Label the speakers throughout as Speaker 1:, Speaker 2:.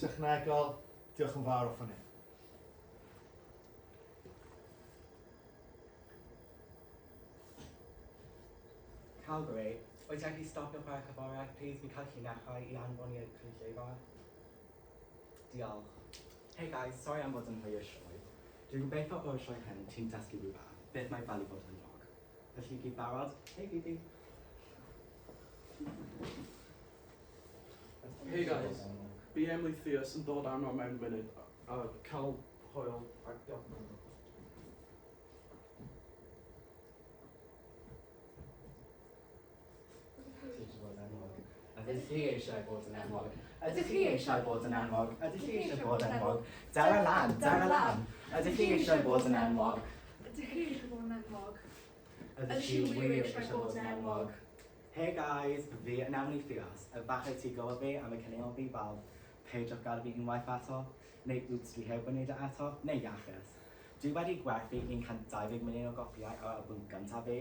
Speaker 1: Technegol, diolch yn fawr o hynny.
Speaker 2: Calgary, wyt ti'n gallu stopio chwarae cyforiaeth, please? Fi'n cael llinellau I anfon i'r cynulleidfa. Diolch. Hey guys, sorry am fod yn hwyr sioe. Dwi'n gobeithio o'r sioe hyn ti'n dysgu rhywbeth. Beth mae fel I fod yn log. Felly I gyd barod? Hey Phoebe.
Speaker 3: Hey guys, fi Emily Theus yn dod arno mewn munud a cael hwyl ac diolch.
Speaker 2: Ydych chi eisiau bod yn enwog? Ydych chi eisiau bod yn enwog? Ydych chi eisiau bod yn enwog? Dara lan, dara lan! Ydych chi eisiau bod yn enwog?
Speaker 4: Ydych chi eisiau bod yn enwog?
Speaker 2: Ydych chi wir eisiau bod yn enwog? Hey guys, fi yn Emily Theus. Y falle ti gofod fi am y cynnal fi fel peidiwch gadael fi unwaith eto, neu oops dwi heb wneud e eto, neu iachus. Dwi wedi gwerthu 120 miliwn o gopiau o'r albwm gyntaf fi,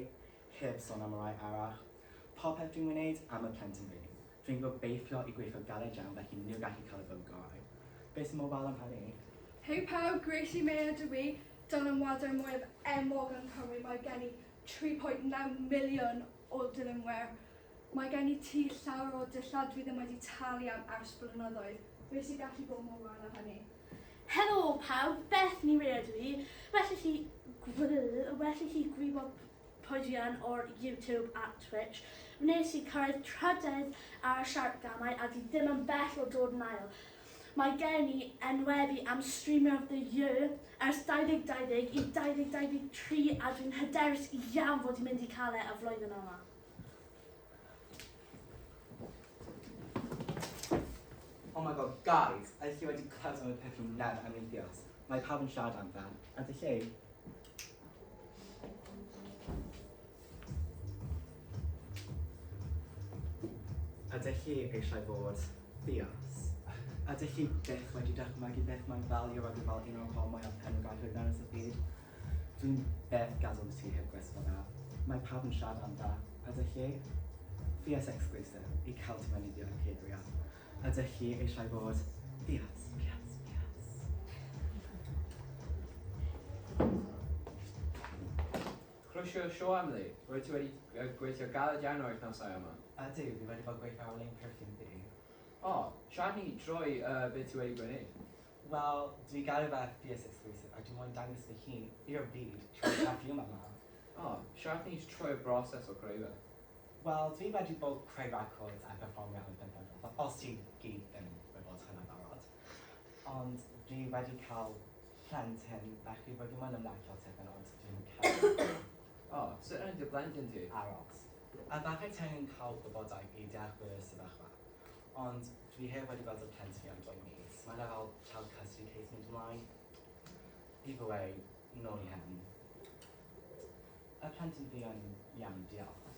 Speaker 2: heb sôn am y rai arall. Popeth dwi'n wneud am y plentyn fi. Dwi'n gobeithio I gweithio galed iawn felly ni'n gallu cael y bywyd gorau. Beth sy'n mobile am hynny?
Speaker 4: Hey pawb, Gracie May ydw I. Dylan Wadr mwyaf enwog yn Cymru. Mae gen I 3.9 miliwn o dilynwyr. Mae gen I tŷ llawer o dillad dwi ddim wedi talu am ers blynyddoedd. Beth sy'n gallu bod mobile am hynny?
Speaker 5: Helo pawb, Bethany Ray ydw I. Felly chi gwybod pwy dwi yn o'r YouTube a Twitch. Wnes I cyrraedd trydydd ar y siart gamau a di ddim yn bell o dod yn ail. Mae gen I enwebu am Streamer of the Year ers 2020 I 2023 a dwi'n hyderus iawn fod i'n mynd I cael e y flwyddyn yma.
Speaker 2: Oh my god, guys, ydych chi wedi clywed am y peth yn nef am eidios? Mae pawb yn siarad am fan. Ydych chi? Ydych chi eisiau bod Theos? Ydych chi byth wedi dychmygu beth mae'n fel I rygbi fel un o'r pobl mwyaf enwogaidd ynys y byd? Dwi'n byth gadael ti heb gwisgo fe. Mae pawb yn siarad am fe. Ydych chi? Theos exclusive I cael ti mewn I Wikipedia. Ydych chi eisiau bod Theos?
Speaker 6: Croeso sio Emily, rwyt ti wedi gweithio galed iawn o'r wythnosau yma?
Speaker 2: Ydw, fi wedi bod gweithio ar lein perfume fi.
Speaker 6: O, siarad ni trwy beth ti wedi gwneud.
Speaker 2: Wel, dwi gael fe Theos exclusive a dwi'n mwyn dangos fy hun i'r byd trwy'r perfume yma.
Speaker 6: O, siarad ni trwy'r broses o greu fe.
Speaker 2: Wel, dwi wedi bod creu records a perfformio yn benodol, os ti gyd ddim wedi bod hynna barod. Ond dwi wedi cael plentyn, felly rydw i'n mynd ymlacio tipyn ond dwi'n cael
Speaker 6: O, sut ydy blendyn ti?
Speaker 2: aros. A falle ti'n cael gwybodaeth I deallwyr y sefyllfa. Ond dwi heb wedi gweld y plentyn fi am 2 mis. Mae'n fel child custody case mynd ymlaen. Either way, nôl I hyn. Y plentyn fi yn iawn, diolch.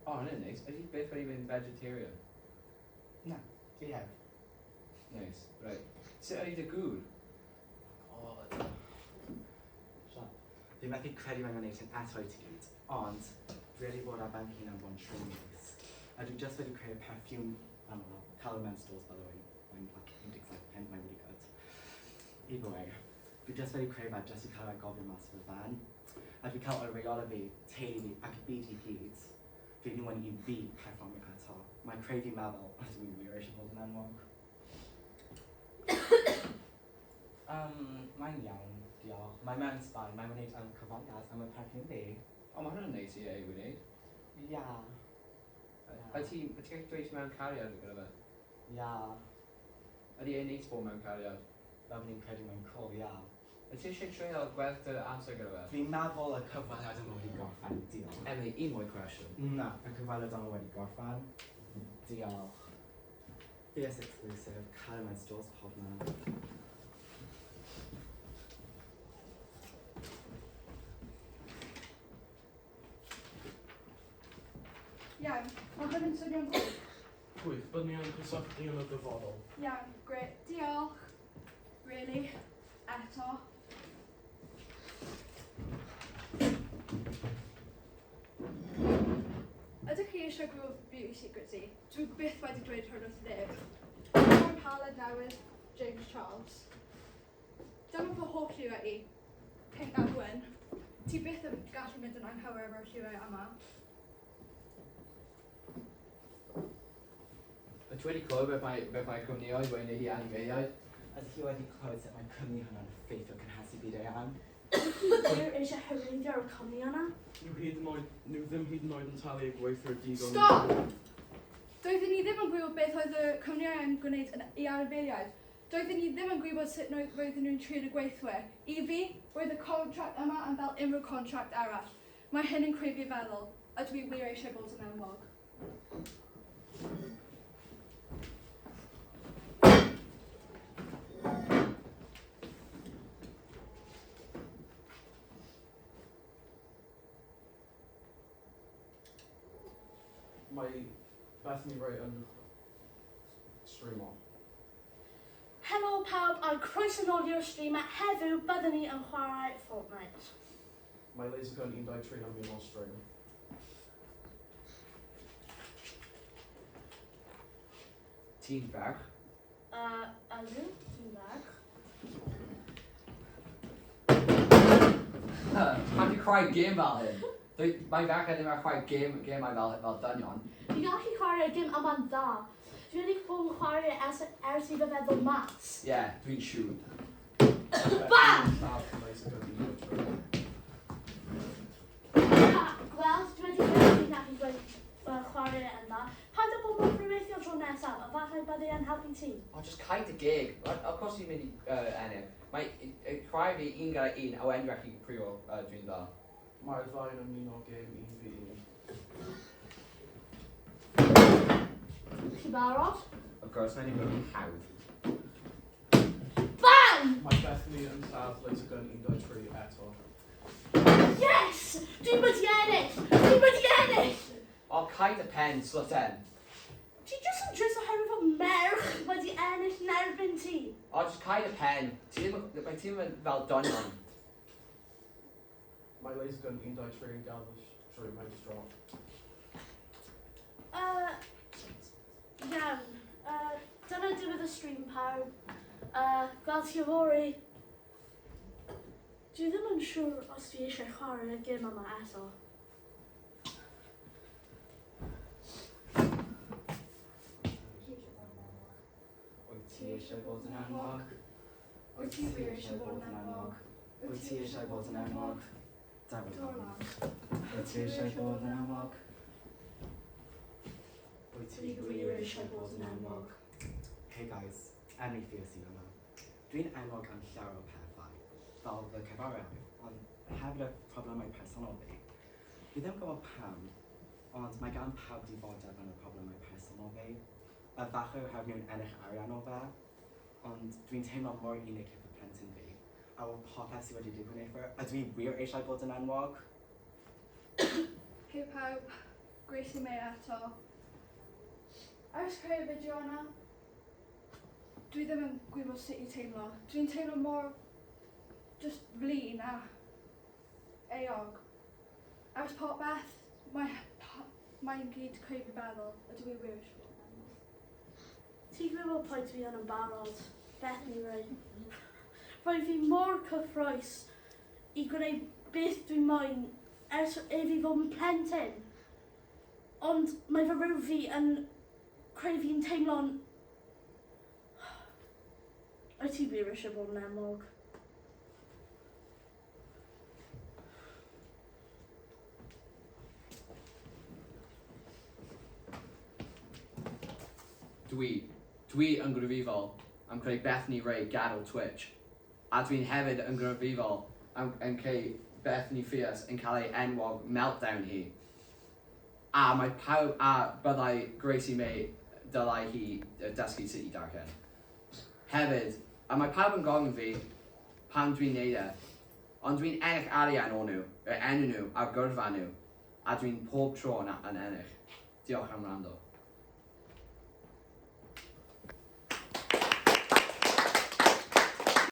Speaker 6: O, hynny'n neis. Ydy beth wedi mynd vegetarian?
Speaker 2: Na, dwi heb.
Speaker 6: Neis, reit. Sut ydy dy gŵr?
Speaker 2: O, Fi methu credu mae'n gwneud yn eto I ti gyd, ond dwi wedi bod ar ben fy hun am bod 3 mis. A dwi just wedi creu perfume, cael mewn stores by the way, mae'n like 17 mae'n really good. Either way, dwi just wedi creu fe just I cael ei gofio mas o'r fan. A dwi cael o'r reola fi, teulu fi ac y byd I gyd. Dwi ddim wedi I fi perfformio eto. Mae'n creu fi meddwl, ydw i'n wir eisiau bod yn enwog. Mae'n iawn, diolch. Mae mewn sbaen, mae'n wneud am cyfoniad am y perfume fi.
Speaker 6: O, mae hwnna'n neis I ei wneud.
Speaker 2: Ia.
Speaker 6: Ydy ti'n gallu dweud mewn cariad gyda fe?
Speaker 2: Ia.
Speaker 6: Ydy e'n neis bod mewn cariad?
Speaker 2: Fel ni'n credu mewn cool, ia.
Speaker 6: Ydy ti eisiau treulio gwerth dy amser gyda fe?
Speaker 2: Fi'n meddwl y cyfweliad yma wedi gorffen, diolch.
Speaker 6: Emily, un mwy cwestiwn.
Speaker 2: Na, y cyfweliad yma wedi gorffen. Diolch. Theos exclusive, cael mewn stores pob man.
Speaker 4: Iawn, mae hwn yn swnio'n gwych.
Speaker 3: Gwych, bydd ni yn cysylltu yn y dyfodol.
Speaker 4: Iawn, gret. Diolch. Really. Eto. Ydych chi eisiau gwybod beauty secrets i. Dwi byth wedi dweud hwn wrth neb. Mae'n paled newydd, James Charles. Dyma fy hoff lliwiau i. Pink a gwyn. Ti byth yn gallu mynd yn anghywir efo'r lliwiau yma.
Speaker 6: Wyt ti wedi clywed beth mae cwmnïau wedi wneud i anifeiliaid?
Speaker 2: Ydych chi wedi clywed sut mae cwmni hwnna'n effeithio cynhesu byd eang?
Speaker 5: Wyr eisiau hyrwyddo'r cwmni yna.
Speaker 3: Nhw ddim hyd yn oed yn talu y gweithwyr digon.
Speaker 4: Stop! Doeddwn ni ddim yn gwybod beth oedd y cwmnïau yn gwneud i anifeiliaid. Doeddwn ni ddim yn gwybod sut roedden nhw'n trin y gweithwyr. I fi, roedd y contract yma yn fel unrhyw contract arall. Mae hyn yn creu fi feddwl, a dwi wir eisiau bod yn enwog.
Speaker 3: Mae Bethany Ray yn streamo.
Speaker 5: Helo pawb, a croeso nôl i'r stream. Heddiw byddwn ni yn chwarae Fortnite.
Speaker 3: Mae Laser Gun 123 am fi'n o stream.
Speaker 6: Ti'n ferch?
Speaker 5: Ydw, ti'n ferch.
Speaker 6: Pam ti'n chwarae game fel hyn? Mae ferch ddim yn chwarae game fel dynion.
Speaker 5: Dwi'n gallu chwarae gym yma'n dda. Dwi wedi bod yn chwarae ers i fy feddwl mas.
Speaker 6: Ie, dwi'n siŵr.
Speaker 5: Bam!
Speaker 3: Laser Gun 123.
Speaker 5: Gweld, dwi wedi gallu chwarae yn dda. Paid o bod mor rhyfeithiol tro nesaf, a falle bydde yn helpu ti.
Speaker 6: O, just caid y gig. Of course ti'n mynd i ennill. Mae chwarae fi 1 gyda 1 a wedyn rhaid i prio dwi'n dda.
Speaker 3: Mae'r ddau yn ymuno game 1v1.
Speaker 5: Chi barod?
Speaker 6: Of course, mae'n mynd i'n hawdd.
Speaker 5: Bam!
Speaker 3: Mae Bethany yn lladd Laser Gun 123 eto.
Speaker 5: Yes! Dwi'n mynd i ennill! Dwi'n mynd i ennill!
Speaker 6: O, caid y pen, slyten.
Speaker 5: Ti jyst yn drws oherwydd fod merch wedi ennill yn erbyn ti.
Speaker 6: O, just caid y pen. Mae ti'n mynd fel dynion.
Speaker 3: Mae Laser Gun 123 yn gael y stream, mae'n just drop.
Speaker 5: Iawn. Dyna diwedd y stream pawb. Gweld ti yfory. Dwi ddim yn siŵr os dwi eisiau chwarae y gym yma eto.
Speaker 2: Wyt ti eisiau bod yn enwog?
Speaker 4: Wyt ti wir eisiau bod yn enwog?
Speaker 2: Wyt ti eisiau bod yn enwog? Dawid
Speaker 4: Dor
Speaker 2: lan.
Speaker 4: lan.
Speaker 2: Wyt ti eisiau bod yn enwog? Wyt ti wir eisiau bod yn enwog? Hey guys, enw fi sydd yma. Dwi'n enwog am llawer o pethau, fel fy cyfariau, ond hefyd y problemau personol fi. Fi ddim gwybod pam, ond mae gan pawb diddordeb yn y problemau personol fi. A falle oherwydd nhw'n ennill arian o fe, ond dwi'n teimlo mor unig gyda plentyn fi. A o popeth sydd wedi digwydd neithiwr, a dwi wir eisiau bod yn enwog.
Speaker 4: Hei pawb, Gracie May eto. Ers creu y fideo yna, dwi ddim yn gwybod sut i teimlo. Dwi'n teimlo mor just flin a eog. Ers popeth, mae'n gyd creu fi feddwl, a dwi wir eisiau bod yn enwog.
Speaker 5: Ti'n gwybod pwy dwi yn barod? Bethany Ray. Roedd fi mor cyffroes i greu beth dwi'n moyn ers i fi fod yn plentyn. Ond mae fy rhyw fi yn creu fi'n teimlo'n... Wyt ti wir eisiau bod yn enwog?
Speaker 6: Dwi yn gryfifol am creu Bethany Ray gadael Twitch. A dwi'n hefyd yn gryfifol am creu Bethany Fierce yn cael ei enwog meltdown hi. A mae pawb a byddai Gracie May dylai hi dysgu sut i darllen. Hefyd, a mae pawb yn gofyn fi pan dwi'n neud e, ond dwi'n ennill arian o nhw, enw nhw a gyrfa nhw, a dwi'n pob tro yn ennill. Diolch am rando.